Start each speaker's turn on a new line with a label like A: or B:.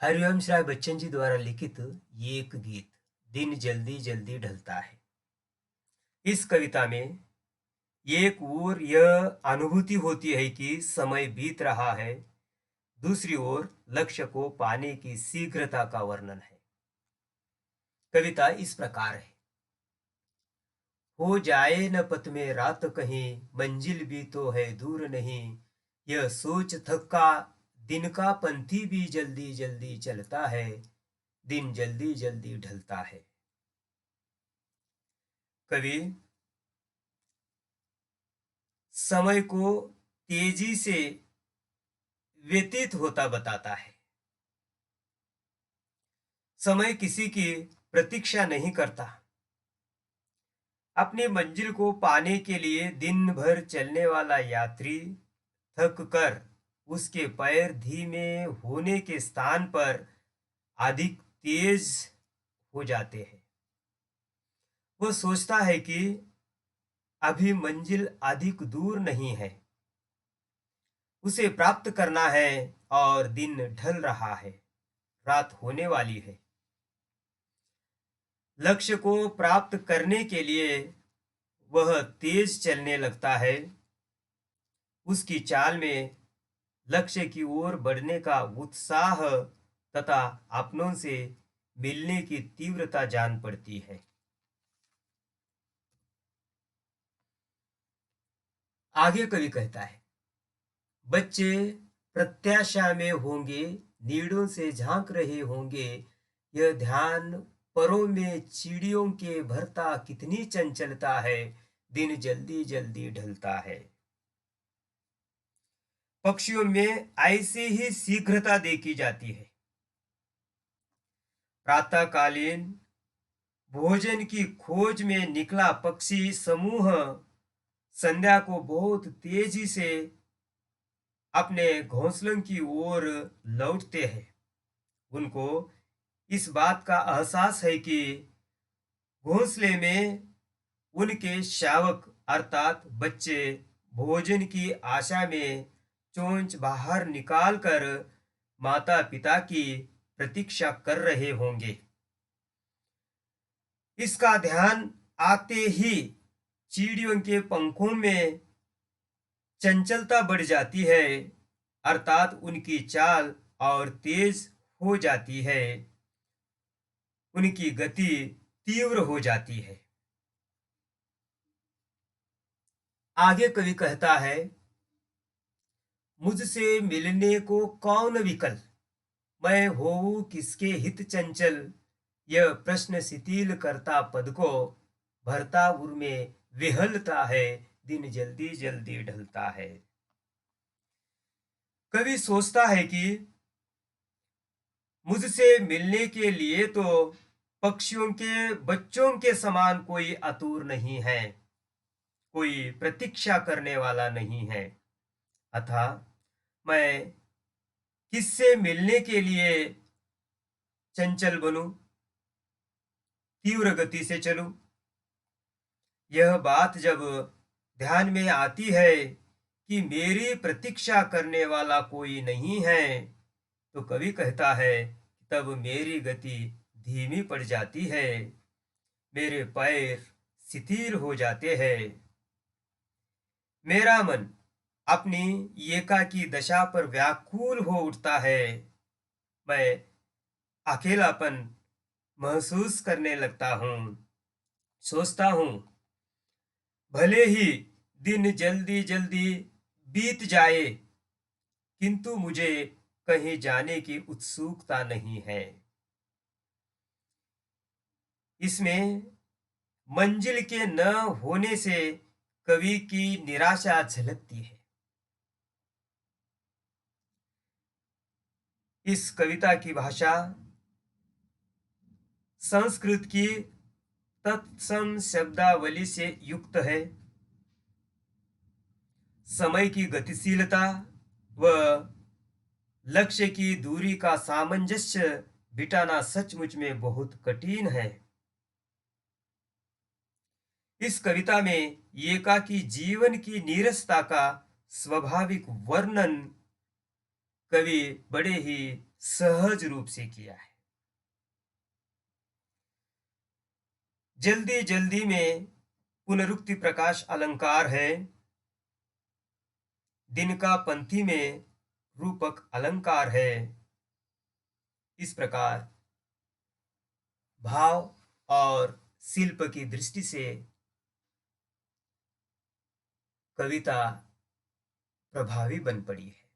A: हरिवंश राय बच्चन जी द्वारा लिखित ये एक गीत दिन जल्दी जल्दी ढलता है। इस कविता में एक ओर यह अनुभूति होती है कि समय बीत रहा है, दूसरी ओर लक्ष्य को पाने की शीघ्रता का वर्णन है। कविता इस प्रकार है। हो जाए न पथ में रात कहीं, मंजिल भी तो है दूर नहीं। यह सोच थका दिन का पंथी भी जल्दी जल्दी चलता है, दिन जल्दी जल्दी ढलता है। कवि समय को तेजी से व्यतीत होता बताता है। समय किसी की प्रतीक्षा नहीं करता। अपनी मंजिल को पाने के लिए दिन भर चलने वाला यात्री थक कर उसके पैर धीमे होने के स्थान पर अधिक तेज हो जाते हैं। वह सोचता है कि अभी मंजिल अधिक दूर नहीं है, उसे प्राप्त करना है और दिन ढल रहा है, रात होने वाली है। लक्ष्य को प्राप्त करने के लिए वह तेज चलने लगता है। उसकी चाल में लक्ष्य की ओर बढ़ने का उत्साह तथा अपनों से मिलने की तीव्रता जान पड़ती है। आगे कवि कहता है, बच्चे प्रत्याशा में होंगे, नीड़ों से झांक रहे होंगे। यह ध्यान परों में चिड़ियों के भरता कितनी चंचलता है, दिन जल्दी जल्दी ढलता है। पक्षियों में ऐसी ही शीघ्रता देखी जाती है। प्रातःकालीन भोजन की खोज में निकला पक्षी समूह संध्या को बहुत तेजी से अपने घोंसलों की ओर लौटते हैं। उनको इस बात का एहसास है कि घोंसले में उनके शावक अर्थात बच्चे भोजन की आशा में चोंच बाहर निकालकर माता पिता की प्रतीक्षा कर रहे होंगे। इसका ध्यान आते ही चिड़ियों के पंखों में चंचलता बढ़ जाती है, अर्थात उनकी चाल और तेज हो जाती है, उनकी गति तीव्र हो जाती है। आगे कवि कहता है, मुझसे मिलने को कौन विकल, मैं होऊं किसके हित चंचल। यह प्रश्न शिथिल करता पद को भरता उर में विहलता है, दिन जल्दी जल्दी ढलता है। कवि सोचता है कि मुझसे मिलने के लिए तो पक्षियों के बच्चों के समान कोई आतुर नहीं है, कोई प्रतीक्षा करने वाला नहीं है। अतः मैं किससे मिलने के लिए चंचल बनूं, तीव्र गति से चलूं। यह बात जब ध्यान में आती है कि मेरी प्रतीक्षा करने वाला कोई नहीं है, तो कवि कहता है, तब मेरी गति धीमी पड़ जाती है, मेरे पैर शिथिल हो जाते हैं। मेरा मन अपनी एकाकी दशा पर व्याकुल हो उठता है। मैं अकेलापन महसूस करने लगता हूँ। सोचता हूँ भले ही दिन जल्दी जल्दी बीत जाए, किंतु मुझे कहीं जाने की उत्सुकता नहीं है। इसमें मंजिल के न होने से कवि की निराशा झलकती है। इस कविता की भाषा संस्कृत की तत्सम शब्दावली से युक्त है। समय की गतिशीलता व लक्ष्य की दूरी का सामंजस्य बिठाना सचमुच में बहुत कठिन है। इस कविता में एकाकी जीवन की नीरसता का स्वाभाविक वर्णन कवि बड़े ही सहज रूप से किया है। जल्दी जल्दी में पुनरुक्ति प्रकाश अलंकार है। दिन का पंथी में रूपक अलंकार है। इस प्रकार भाव और शिल्प की दृष्टि से कविता प्रभावी बन पड़ी है।